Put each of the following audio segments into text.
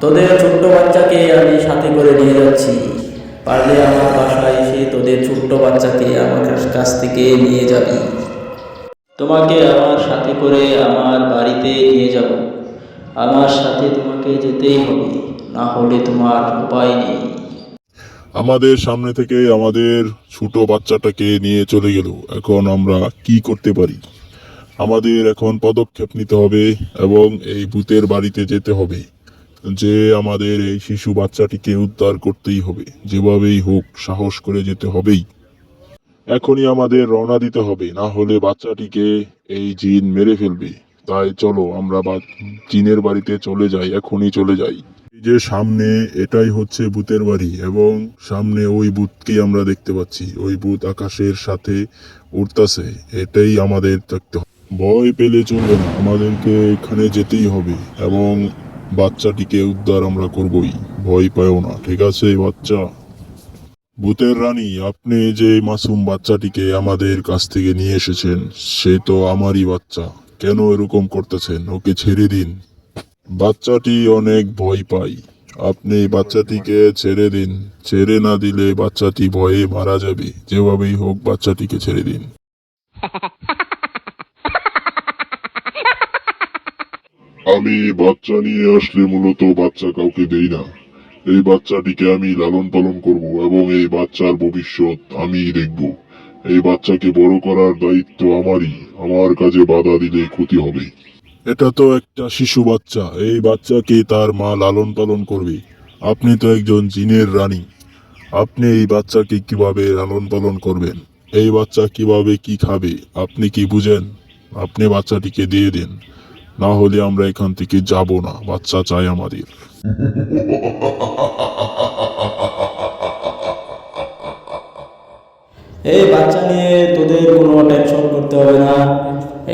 তোদের ছোট্ট বাচ্চাকে আমি সাথে করে নিয়ে যাচ্ছি। পারলে আমার বাসায় এসে তোদের ছোট্ট বাচ্চাকে আমার কাছ থেকে নিয়ে যাবি। তোমাকে আমার সাথে করে আমার বাড়িতে নিয়ে যাব। আমার সাথে তোমাকে যেতেই হবে, না হলে তোমার উপায় নেই। আমাদের সামনে থেকে আমাদের ছোট বাচ্চাটাকে নিয়ে চলে গেল। এখন আমরা কি করতে পারি? আমাদের এখন পদক্ষেপ নিতে হবে এবং এই ভূতের বাড়িতে যেতে হবে। যে আমাদের এই শিশু বাচ্চাটিকে উদ্ধার করতেই হবে, যেভাবেই হোক সাহস করে যেতে হবেই। এখনই আমাদের রওনা দিতে হবে, না হলে বাচ্চাটিকে এই জিন মেরে ফেলবে। তাই চলো আমরা জিনের বাড়িতে চলে যাই, এখনই চলে যাই। এই যে সামনে, এটাই হচ্ছে ভূতের বাড়ি এবং সামনে ওই ভূতকে আমরা দেখতে পাচ্ছি। ওই ভূত আকাশের সাথে উড়তাছে, এটাই আমাদের দেখতে হবে। ভয় পেলে চলবে না, আমাদেরকে এখানে যেতেই হবে এবং বাচ্চাটিকে উদ্ধার আমরা করবই। ভয় পাও না, ঠিক আছে বাচ্চা? ভূতের রানী, আপনি যে মাসুম বাচ্চাটিকে আমাদের কাছ থেকে নিয়ে এসেছেন, সে তো আমারই বাচ্চা। কেন এরকম করতেছেন? ওকে ছেড়ে দিন। বাচ্চাটি অনেক ভয় পায়, আপনি বাচ্চাটিকে ছেড়ে দিন। ছেড়ে না দিলে বাচ্চাটি ভয়ে মারা যাবে। যেভাবেই হোক বাচ্চাটিকে ছেড়ে দিন। আমি বাচ্চা নিয়ে আসলে মূলত বাচ্চা কাউকে দেই না। এই বাচ্চাটিকে আমি লালন পালন করব এবং এই বাচ্চার ভবিষ্যৎ আমিই দেখব। এই বাচ্চাকে বড় করার দায়িত্ব আমারই। আমার কাজে বাধা দিলে ক্ষতি হবে। এটা তো একটা শিশু বাচ্চা, এই বাচ্চাকে তার মা লালন পালন করবে। আপনি তো একজন জিনের রানী, আপনি এই বাচ্চাকে কিভাবে লালন পালন করবেন? এই বাচ্চা কিভাবে কি খাবে আপনি কি বুঝেন? আপনি বাচ্চাটিকে দিয়ে দিন, না হলে আমরা এখান থেকে যাব না। বাচ্চা চাই আমাদের। এই বাচ্চা নিয়ে তোদের কোনো টেনশন করতে হবে না।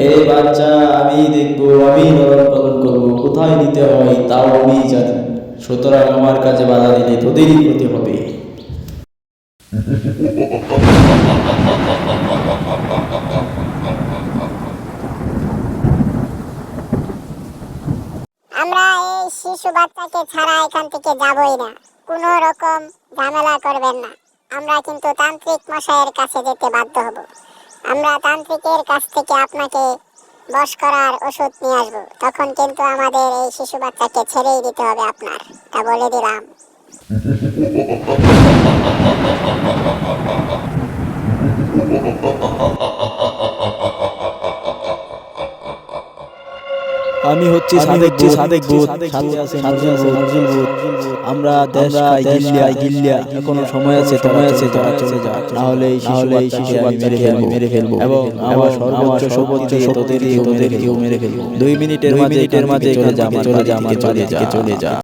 এই বাচ্চা আমি দেখবো, আমি লালন পালন করবো। কোথায় দিতে হয় তাও আমি জানি। সুতরাং আমার কাজে বাধা দিলে তোদেরই ক্ষতি হবে। আমরা এই শিশু বাচ্চাকে ছাড়া এখান থেকে যাবই না। কোনো রকম ঝামেলা করবেন না। আমরা কিন্তু তান্ত্রিক মশাইয়ের কাছে যেতে বাধ্য হব। আমরা তান্ত্রিকের কাছ থেকে আপনাকে বশ করার ওষুধ নিয়ে আসবো। তখন কিন্তু আমাদের এই শিশু বাচ্চাকে ছেড়েই দিতে হবে আপনার, তা বলে দিলাম। আমি হচ্ছি সাদেক ভূত, সাথে আছে নজরুল ভূত। আমরা দেশ খাই গিল্লিয়া। এখনো সময় আছে, তোরা চলে যা। না হলে এই শিশু বাচ্চাকে আমি মেরে ফেলবো এবং আমার সর্বোচ্চ শপথ দিয়ে তোদেরকেও মেরে ফেলবো। 2 মিনিটের মাঝে চলে যা, চলে যা।